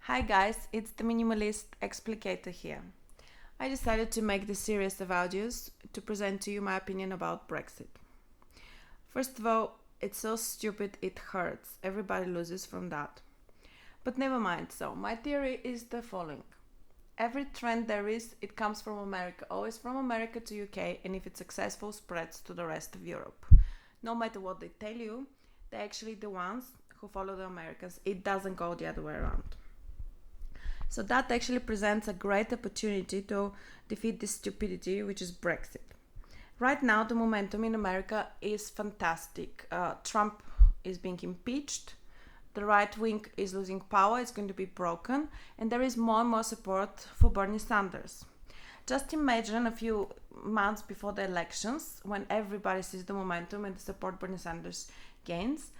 Hi guys, it's the Minimalist Explicator here. I decided to make this series of audios to present to you my opinion about Brexit. First of all, it's so stupid it hurts. Everybody loses from that. But never mind, so my theory is the following. Every trend there is, it comes from America, always from America to UK, and if it's successful, spreads to the rest of Europe. No matter what they tell you, they're actually the ones who follow the Americans. It doesn't go the other way around. So that actually presents a great opportunity to defeat this stupidity, which is Brexit. Right now, the momentum in America is fantastic. Trump is being impeached, the right wing is losing power, it's going to be broken, and there is more and more support for Bernie Sanders. Just imagine a few months before the elections, when everybody sees the momentum and the support Bernie Sanders gains,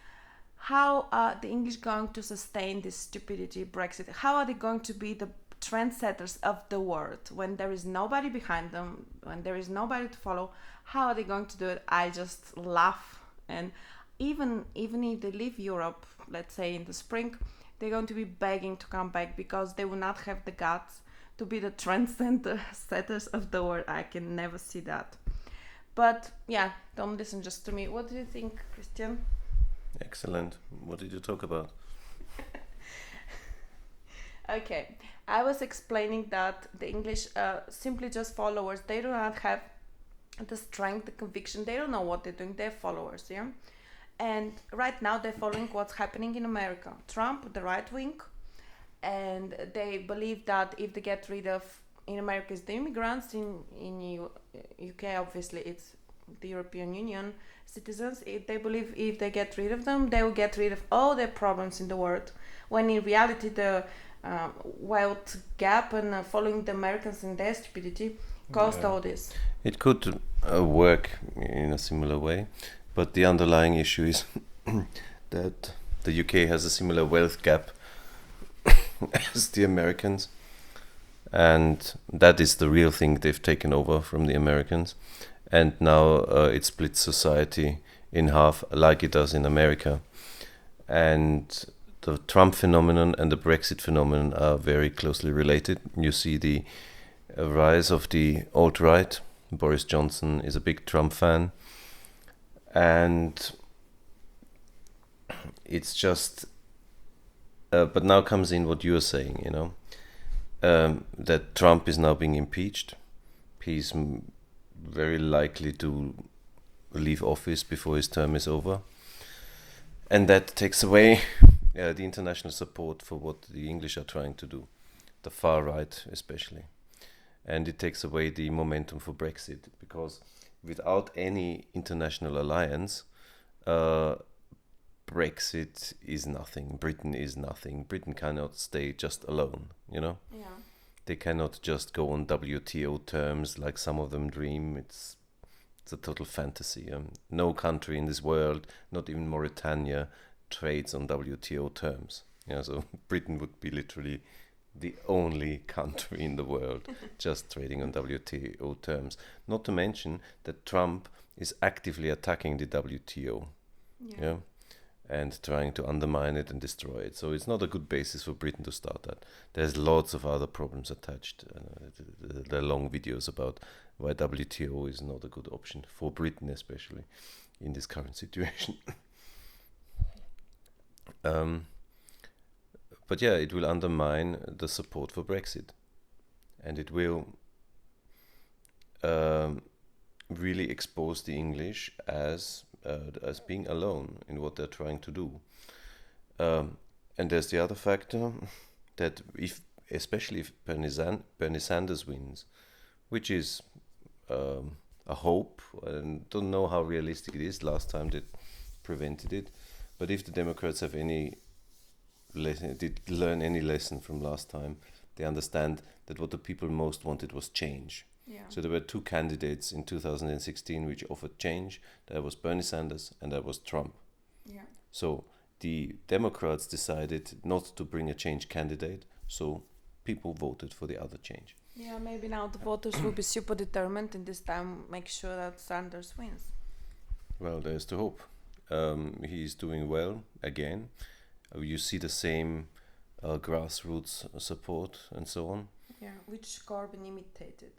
how are the English going to sustain this stupidity Brexit? How are they going to be the trendsetters of the world when there is nobody behind them, when there is nobody to follow? How are they going to do it? I just laugh. And even if they leave Europe, let's say in the spring, they're going to be begging to come back because they will not have the guts to be the trendsetters of the world. I can never see that. But yeah, don't listen just to me. What do you think, Christian? Excellent. What did you talk about? Okay, I was explaining that the English simply just followers. They do not have the strength, the conviction. They don't know what they're doing. They're followers, yeah. And right now they're following what's happening in America. Trump, the right wing, and they believe that if they get rid of in America is the immigrants in UK obviously it's the European Union citizens. If they believe if they get rid of them, they will get rid of all the problems in the world. When in reality, the wealth gap and following the Americans and their stupidity caused Yeah. all this. It could work in a similar way, but the underlying issue is that the UK has a similar wealth gap as the Americans, and that is the real thing they've taken over from the Americans, and now it splits society in half like it does in America. And the Trump phenomenon and the Brexit phenomenon are very closely related. You see the rise of the alt-right. Boris Johnson is a big Trump fan, and it's just. But now comes in what you're saying, that Trump is now being impeached. He's very likely to leave office before his term is over, and that takes away the international support for what the English are trying to do, the far right especially. And it takes away the momentum for Brexit, because without any international alliance, Brexit is nothing. Britain is nothing. Britain cannot stay just alone, Yeah. They cannot just go on WTO terms like some of them dream. It's a total fantasy. No country in this world, not even Mauritania, trades on WTO terms. So Britain would be literally the only country in the world just trading on WTO terms. Not to mention that Trump is actively attacking the WTO, Yeah. and trying to undermine it and destroy it. So it's not a good basis for Britain to start that. There's lots of other problems attached. There are long videos about why WTO is not a good option for Britain, especially in this current situation. But yeah, it will undermine the support for Brexit, and it will really expose the English as being alone in what they're trying to do. And there's the other factor that especially if Bernie Sanders wins, which is a hope, and don't know how realistic it is. Last time they prevented it, but if the Democrats have did learn any lesson from last time, they understand that what the people most wanted was change. Yeah. So there were two candidates in 2016 which offered change. That was Bernie Sanders and that was Trump. Yeah. So the Democrats decided not to bring a change candidate, so people voted for the other change. Yeah, maybe now the voters will be super determined and this time make sure that Sanders wins. Well, there's the hope. He's doing well again. You see the same grassroots support and so on. Yeah, which Corbyn imitated.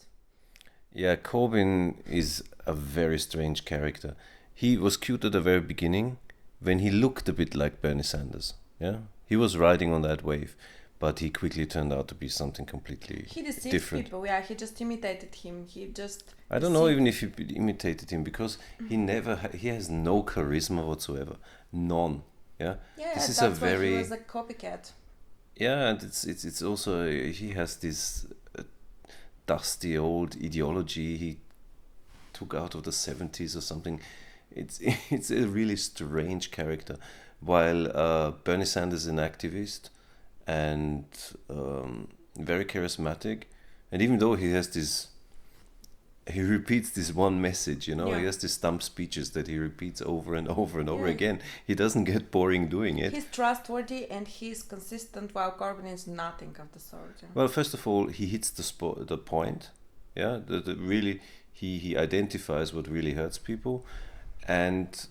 Yeah, Corbyn is a very strange character. He was cute at the very beginning when he looked a bit like Bernie Sanders. Yeah, he was riding on that wave, but he quickly turned out to be something completely He deceived different. people. Yeah, he just imitated him. He just. I don't know even if he imitated him, because he never he has no charisma whatsoever, none. Yeah, Yeah, this is that's a why very he was a copycat. yeah, and it's also he has this dusty old ideology he took out of the 70s or something. It's it's a really strange character. While Bernie Sanders is an activist and very charismatic, and even though he has this, he repeats this one message, you know, Yeah. he has these stump speeches that he repeats over and over and over Yeah. again. He doesn't get boring doing it. He's trustworthy and he's consistent, while Corbyn is nothing of the sort. Yeah. Well, first of all, he hits the point. Yeah, the really he identifies what really hurts people, and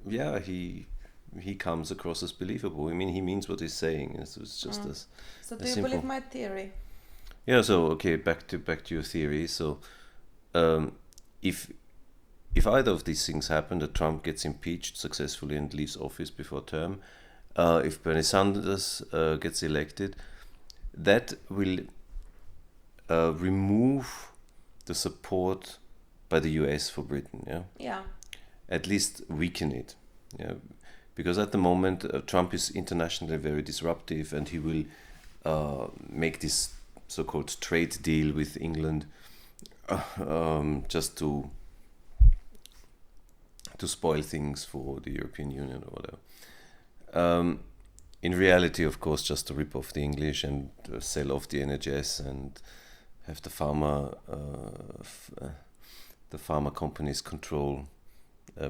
yeah, he comes across as believable. I mean, he means what he's saying. It's just as So do as you simple. believe my theory? Yeah. So okay, back to your theory. So, if either of these things happen, that Trump gets impeached successfully and leaves office before term, if Bernie Sanders gets elected, that will remove the support by the US for Britain. Yeah, Yeah. at least weaken it. Yeah, because at the moment Trump is internationally very disruptive, and he will make this so-called trade deal with England just to spoil things for the European Union or whatever. In reality, of course, just to rip off the English and sell off the NHS and have the pharma companies control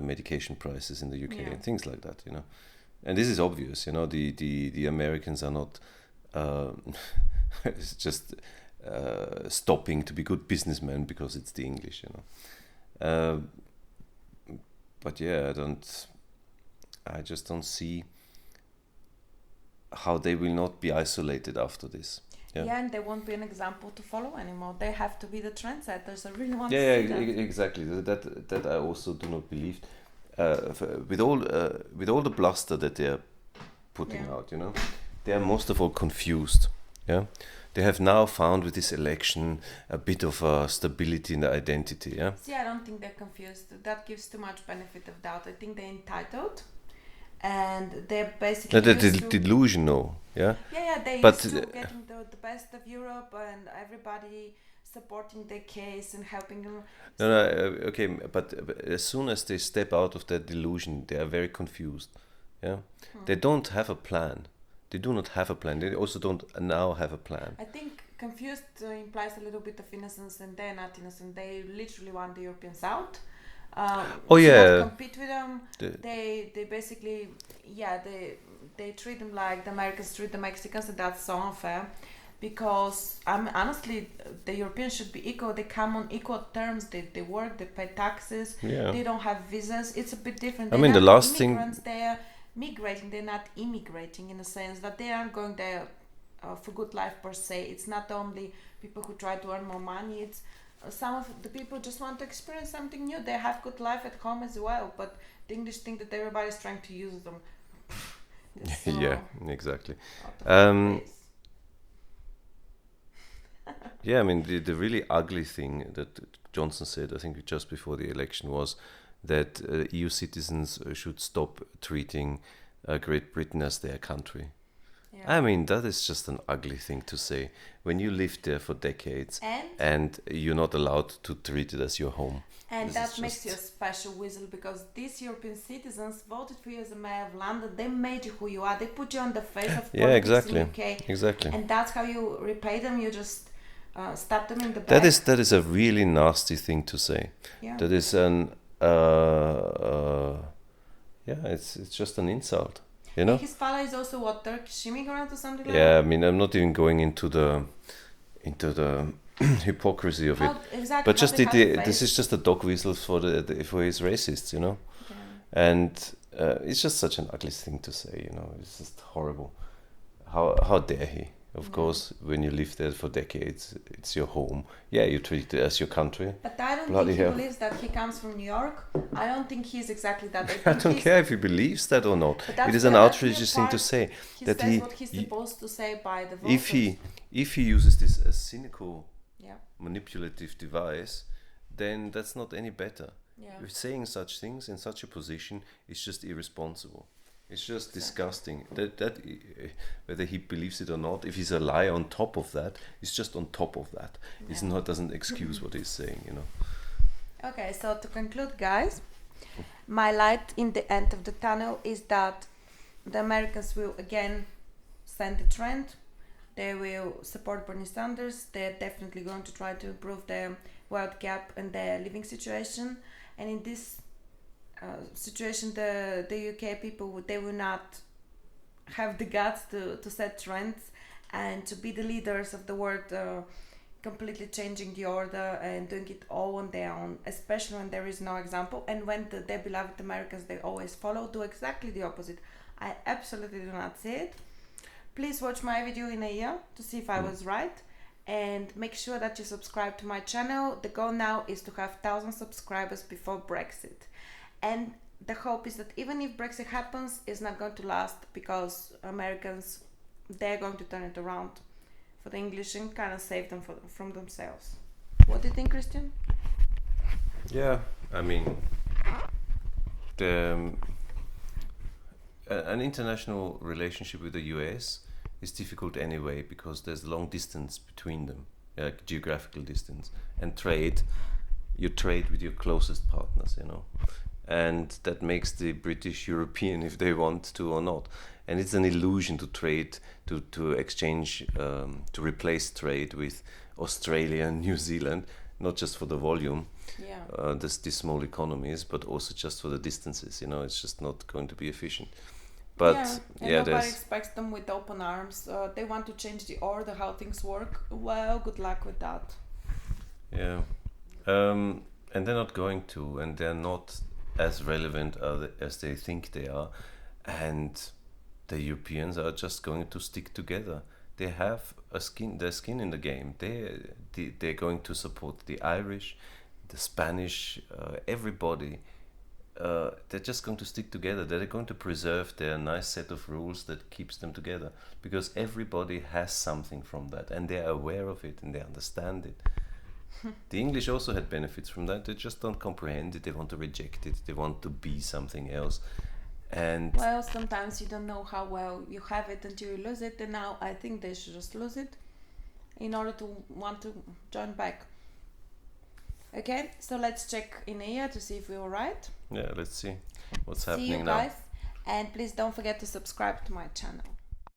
medication prices in the UK and things like that, you know. And this is obvious, you know. The Americans are not it's just stopping to be good businessmen because it's the English, you know. But yeah, I just don't see how they will not be isolated after this. Yeah, and they won't be an example to follow anymore. They have to be the trendsetters. I really want Yeah, to see that. exactly. That I also do not believe. With all the bluster that they're putting out, you know, they are most of all confused. Yeah, they have now found with this election a bit of stability in their identity. Yeah. See, I don't think they're confused. That gives too much benefit of doubt. I think they're entitled, and they're basically used to, Delusional. Yeah. Yeah, they're But used to getting the best of Europe and everybody supporting their case and helping them. No, okay, but as soon as they step out of that delusion, they are very confused. Yeah, they don't have a plan. They do not have a plan. They also don't now have a plan. I think confused implies a little bit of innocence, and they're not innocent. They literally want the Europeans out. Oh, to yeah. not compete with them. They basically, they treat them like the Americans treat the Mexicans, and that's so unfair. Because honestly, the Europeans should be equal. They come on equal terms. They work. They pay taxes. Yeah. They don't have visas. It's a bit different. I mean, They're the not last thing- immigrants. They're migrating. They're not immigrating in a sense that they aren't going there for good life per se. It's not only people who try to earn more money. It's some of the people just want to experience something new. They have good life at home as well. But the English think that everybody's trying to use them. So Yeah, exactly. out of place. Yeah, I mean, the really ugly thing that Johnson said, I think just before the election, was that EU citizens should stop treating Great Britain as their country. Yeah. I mean, that is just an ugly thing to say when you lived there for decades and you're not allowed to treat it as your home. And This that is makes just- you a special weasel, because these European citizens voted for you as a mayor of London. They made you who you are. They put you on the face of Yeah, politics exactly. in UK. Exactly. And that's how you repay them. You just stab them in the back. That is a really nasty thing to say. Yeah. That is an it's just an insult, you know. His father is also what, Turkish immigrant or something like Yeah, that? I mean, I'm not even going into the hypocrisy of it. How, exactly. But how just they have a this face. is just a dog whistle for his racists, you know. Yeah. And it's just such an ugly thing to say, you know. It's just horrible how dare he? Of course, when you live there for decades, it's your home. Yeah, you treat it as your country. But I don't Bloody think he hell. believes that he comes from New York. I don't think he's exactly that. I don't care if he believes that or not. But that's It is an the outrageous thing to part. say. He That says what he's supposed to say by the voters. if he uses this as cynical, Yeah. manipulative device, then that's not any better. Yeah. If saying such things in such a position is just irresponsible. It's just disgusting. That whether he believes it or not, if he's a lie on top of that, it's just on top of that. It's not doesn't excuse what he's saying, you know. Okay, so to conclude, guys, my light in the end of the tunnel is that the Americans will again send the trend. They will support Bernie Sanders. They're definitely going to try to improve the wealth gap and their living situation. And in this situation, the UK people, they will not have the guts to set trends and to be the leaders of the world, completely changing the order and doing it all on their own, especially when there is no example. And when their beloved Americans, they always follow, do exactly the opposite. I absolutely do not see it. Please watch my video in a year to see if I was right, and make sure that you subscribe to my channel. The goal now is to have 1,000 subscribers before Brexit. And the hope is that even if Brexit happens, it's not going to last, because Americans, they're going to turn it around for the English and kind of save them from themselves. What do you think, Christian? Yeah, I mean, an international relationship with the US is difficult anyway, because there's long distance between them, geographical distance, and trade. You trade with your closest partners, you know, and that makes the British European if they want to or not. And it's an illusion to trade, to exchange, to replace trade with Australia and New Zealand, not just for the volume, these small economies, but also just for the distances. You know, it's just not going to be efficient. But nobody expects them with open arms. They want to change the order, how things work. Well, good luck with that. Yeah, and they're not going to, and they're not as relevant as they think they are, and the Europeans are just going to stick together. They have their skin in the game. They're going to support the Irish, the Spanish, everybody. They're just going to stick together. They're going to preserve their nice set of rules that keeps them together, because everybody has something from that, and they're aware of it and they understand it. The English also had benefits from that. They just don't comprehend it. They want to reject it. They want to be something else. And well, sometimes you don't know how well you have it until you lose it, and now I think they should just lose it in order to want to join back. Okay, so let's check in a year to see if we were right. Yeah, let's see what's happening See you now. guys, and please don't forget to subscribe to my channel.